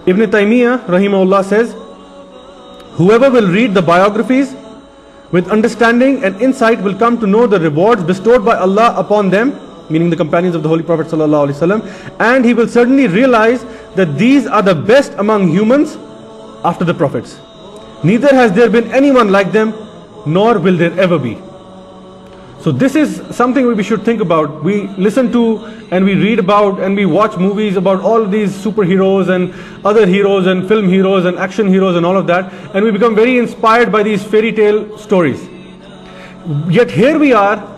Ibn Taymiyyah rahimahullah says, whoever will read the biographies with understanding and insight will come to know the rewards bestowed by Allah upon them, meaning the companions of the Holy Prophet sallallahu alaihi wasallam, and he will certainly realize that these are the best among humans after the prophets. Neither has there been anyone like them, nor will there ever be. So this is something we should think about. We listen to and we read about and we watch movies about all of these superheroes and other heroes and film heroes and action heroes and all of that, and we become very inspired by these fairy tale stories. Yet here we are,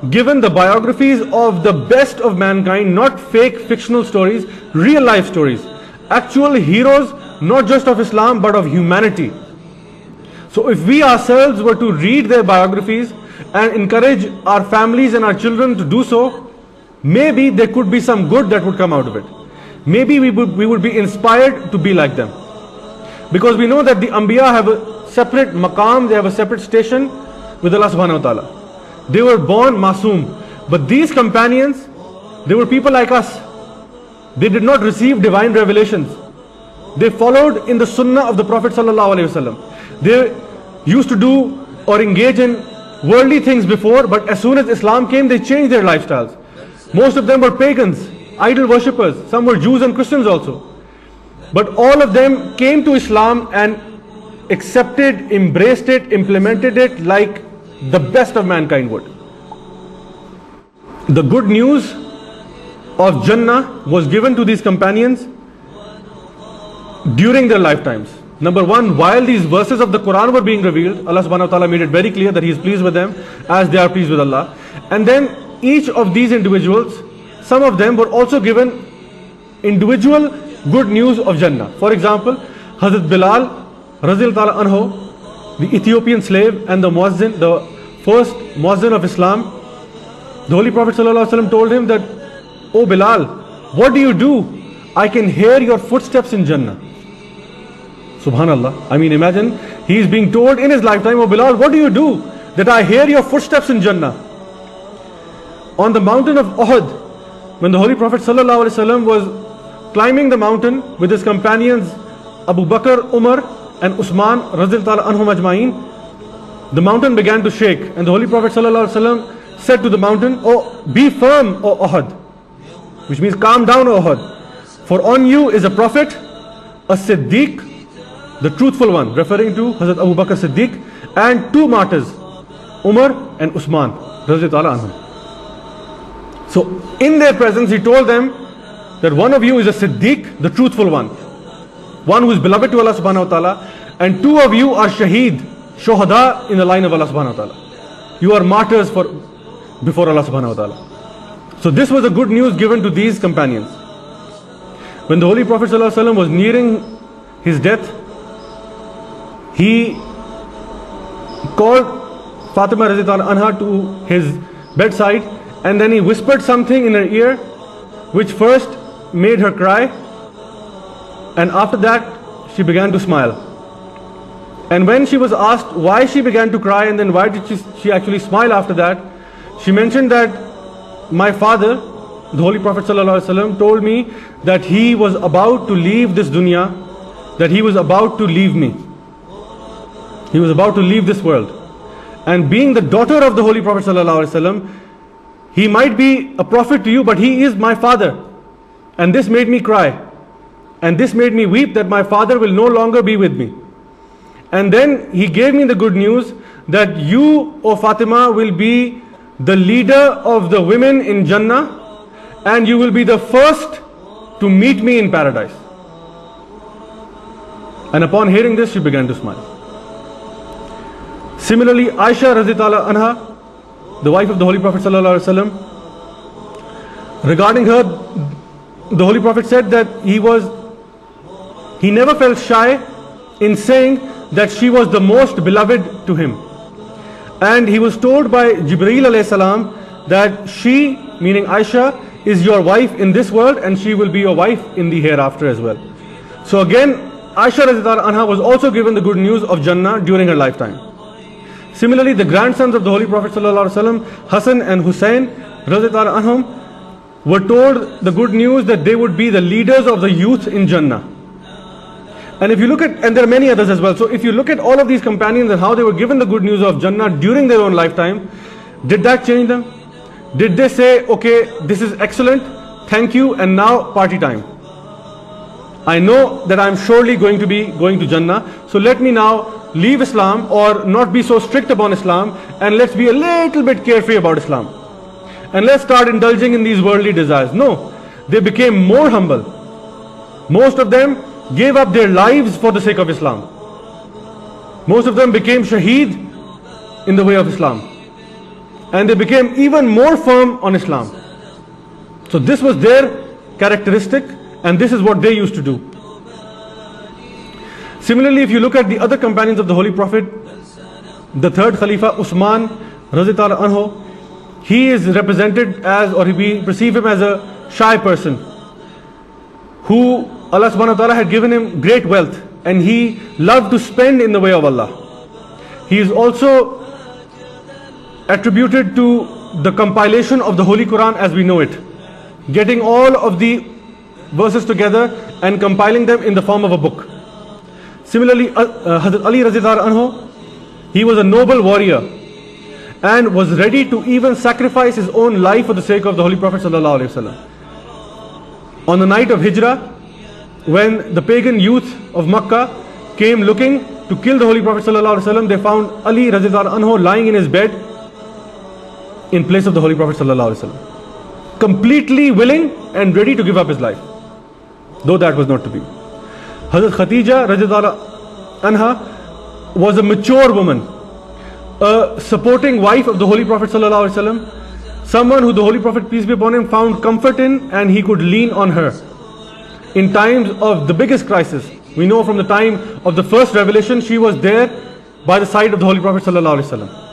given the biographies of the best of mankind, not fake fictional stories, real life stories, actual heroes, not just of Islam but of humanity. So if we ourselves were to read their biographies and encourage our families and our children to do so, maybe there could be some good that would come out of it. Maybe we would be inspired to be like them. Because we know that the Anbiya have a separate maqam, they have a separate station with Allah subhanahu wa ta'ala. They were born masoom. But these companions, they were people like us. They did not receive divine revelations. They followed in the sunnah of the Prophet sallallahu alaihi wasallam. They used to do or engage in worldly things before, but as soon as Islam came, they changed their lifestyles. Most of them were pagans, idol worshippers. Some were Jews and Christians also. But all of them came to Islam and accepted, embraced it, implemented it like the best of mankind would. The good news of Jannah was given to these companions during their lifetimes. Number one, while these verses of the Quran were being revealed, Allah subhanahu wa ta'ala made it very clear that He is pleased with them as they are pleased with Allah. And then each of these individuals, some of them were also given individual good news of Jannah. For example, Hazrat Bilal Razil Ta'ala Anhu, the Ethiopian slave and the Muazzin, the first Muazzin of Islam, the Holy Prophet sallallahu alaihi wasallam told him that, "Oh Bilal, what do you do? I can hear your footsteps in Jannah." Subhanallah. I mean, imagine, he is being told in his lifetime, "Oh Bilal, what do you do? That I hear your footsteps in Jannah." On the mountain of Uhud, when the Holy Prophet ﷺ was climbing the mountain with his companions Abu Bakr, Umar and Usman radhiyallahu anhum ajma'in, the mountain began to shake, and the Holy Prophet ﷺ said to the mountain, "Oh, be firm, O Uhud," which means calm down, O Uhud, "for on you is a prophet, a Siddiq, the truthful one," referring to Hazrat Abu Bakr Siddiq, "and two martyrs, Umar and Usman radhiyallahu anhum." So in their presence he told them that one of you is a Siddiq, the truthful one who is beloved to Allah subhanahu wa ta'ala, and two of you are Shaheed, Shohada in the line of Allah subhanahu wa ta'ala. You are martyrs before Allah subhanahu wa ta'ala. So this was a good news given to these companions. When the Holy Prophet sallallahu alaihi wasallam was nearing his death, he called Fatima radhiyallahu anha to his bedside, and then he whispered something in her ear which first made her cry, and after that she began to smile. And when she was asked why she began to cry and then why did she actually smile after that, she mentioned that my father, the Holy Prophet ﷺ, told me that he was about to leave this dunya, that he was about to leave me. He was about to leave this world. And being the daughter of the Holy Prophet ﷺ, he might be a prophet to you, but he is my father. And this made me cry. And this made me weep that my father will no longer be with me. And then he gave me the good news that you, O Fatima, will be the leader of the women in Jannah, and you will be the first to meet me in paradise. And upon hearing this, she began to smile. Similarly, Aisha radhiyallahu anha, the wife of the Holy Prophet sallallahu alaihi wasallam, regarding her, the Holy Prophet said that he never felt shy in saying that she was the most beloved to him. And he was told by Jibreel alayhi salam that she, meaning Aisha, is your wife in this world and she will be your wife in the hereafter as well. So again, Aisha radhiyallahu anha was also given the good news of Jannah during her lifetime. Similarly, the grandsons of the Holy Prophet sallallahu alaihi wasallam, Hassan and Hussein radhiyallahu anhum, were told the good news that they would be the leaders of the youth in Jannah. And if you look at, and there are many others as well. So if you look at all of these companions and how they were given the good news of Jannah during their own lifetime, did that change them? Did they say, okay, this is excellent, thank you, and now party time? I know that I'm surely going to be going to Jannah, so let me now leave Islam or not be so strict upon Islam, and let's be a little bit carefree about Islam. And let's start indulging in these worldly desires. No, they became more humble. Most of them gave up their lives for the sake of Islam. Most of them became shaheed in the way of Islam. And they became even more firm on Islam. So this was their characteristic, and this is what they used to do. Similarly, if you look at the other companions of the Holy Prophet, the third Khalifa, Usman Radhiyallahu anhu, he is represented as, or we perceive him as a shy person who Allah subhanahu wa ta'ala had given him great wealth, and he loved to spend in the way of Allah. He is also attributed to the compilation of the Holy Quran as we know it, getting all of the verses together and compiling them in the form of a book. Similarly, Hazrat Ali Radhiyallahu anhu, he was a noble warrior and was ready to even sacrifice his own life for the sake of the Holy Prophet sallallahu alaihi wasallam. On the night of Hijrah, when the pagan youth of Makkah came looking to kill the Holy Prophet sallallahu alaihi wasallam, they found Ali Radhiyallahu anhu lying in his bed in place of the Holy Prophet sallallahu alaihi wasallam, completely willing and ready to give up his life, though that was not to be. Hazrat Khatija Radhiyallahu anha was a mature woman, a supporting wife of the Holy Prophet sallallahu alaihi wasallam, someone who the Holy Prophet, peace be upon him, found comfort in, and he could lean on her in times of the biggest crisis. We know from the time of the first revelation, she was there by the side of the Holy Prophet sallallahu alaihi wasallam.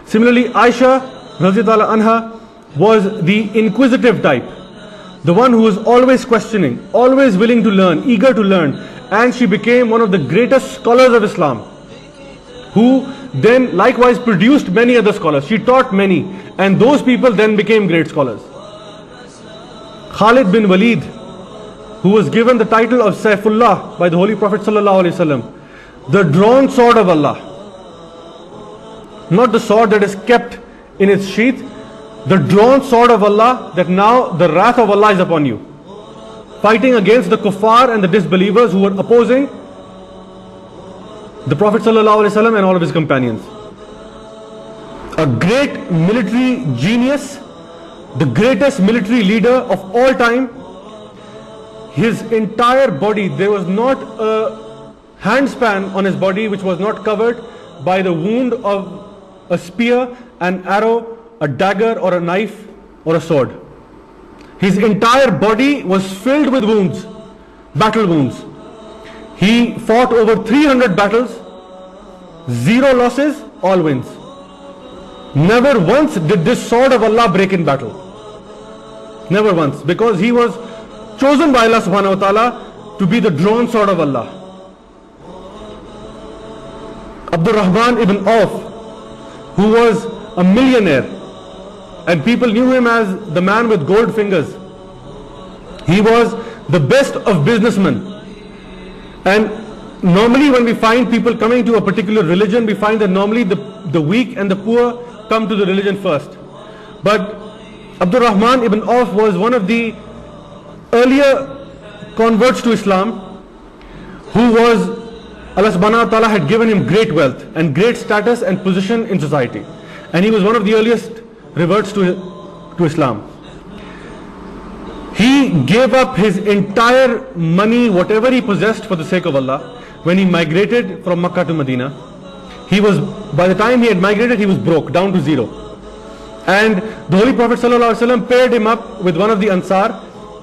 Similarly, Aisha Radhiyallahu anha was the inquisitive type, the one who was always questioning, always willing to learn, eager to learn, and she became one of the greatest scholars of Islam, who then likewise produced many other scholars. She taught many, and those people then became great scholars. Khalid bin Walid, who was given the title of Saifullah by the Holy Prophet sallallahu alaihi wasallam, the drawn sword of Allah, not the sword that is kept in its sheath, the drawn sword of Allah, that now the wrath of Allah is upon you, fighting against the kuffar and the disbelievers who were opposing the Prophet ﷺ and all of his companions. A great military genius, the greatest military leader of all time. His entire body, there was not a handspan on his body which was not covered by the wound of a spear, an arrow, a dagger, or a knife, or a sword. His entire body was filled with wounds, battle wounds. He fought over 300 battles, 0 losses, all wins. Never once did this sword of Allah break in battle. Never once, because he was chosen by Allah subhanahu wa ta'ala to be the drawn sword of Allah. Abdul Rahman ibn Auf, who was a millionaire, and people knew him as the man with gold fingers. He was the best of businessmen. And normally when we find people coming to a particular religion, we find that normally the weak and the poor come to the religion first. But Abdul Rahman ibn Auf was one of the earlier converts to Islam, who was, Allah subhanahu wa ta'ala had given him great wealth and great status and position in society. And he was one of the earliest reverts to Islam. He gave up his entire money, whatever he possessed, for the sake of Allah when he migrated from Makkah to Medina. He was, by the time he had migrated, he was broke, down to 0. And the Holy Prophet ﷺ paired him up with one of the Ansar,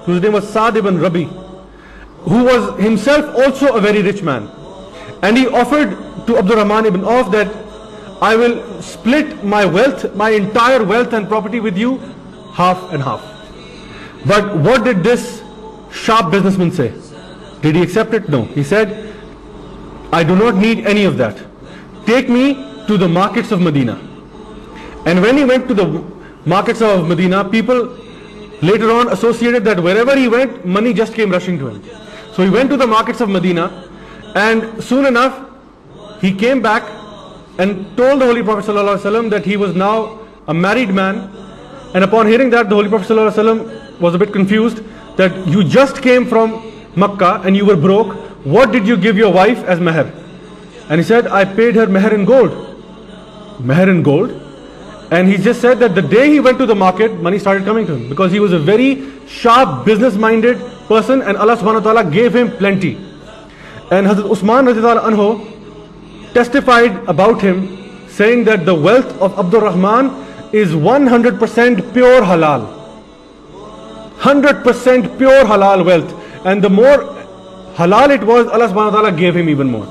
whose name was Sa'd ibn Rabi, who was himself also a very rich man. And he offered to Abdul Rahman ibn Auf that I will split my wealth, my entire wealth and property with you, half and half. But what did this sharp businessman say? Did he accept it? No. He said, I do not need any of that. Take me to the markets of Medina. And when he went to the markets of Medina, people later on associated that wherever he went, money just came rushing to him. So he went to the markets of Medina, and soon enough he came back and told the Holy Prophet ﷺ that he was now a married man. And upon hearing that, the Holy Prophet ﷺ was a bit confused, that you just came from Makkah and you were broke. What did you give your wife as meher? And he said, I paid her meher in gold. Meher in gold? And he just said that the day he went to the market, money started coming to him, because he was a very sharp, business-minded person, and Allah subhanahu wa ta'ala gave him plenty. And Hazrat Usman radiallahu anhu testified about him, saying that the wealth of Abdul Rahman is 100% pure halal. 100% pure halal wealth. And the more halal it was, Allah subhanahu wa ta'ala gave him even more.